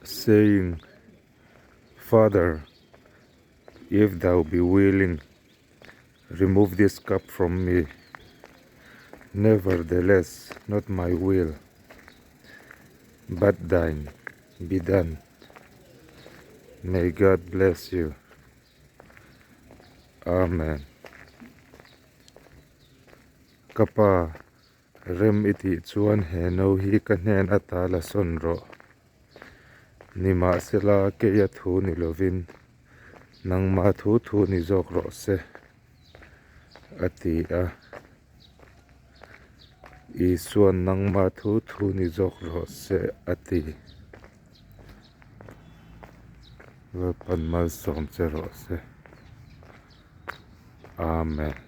saying, Father, if thou be willing, remove this cup from me. Nevertheless, not my will, but thine be done. May God bless you. Amen. Kapa rem iti chuan he no hi ka hnen atala sonro. Nima sila ke ya thu ni lovin. Nang ma thu thu ni zok ro se. Ati a. I suan nang ma thu thu ni zok ro se ati. Lalpan malsawm che ro se. Amen.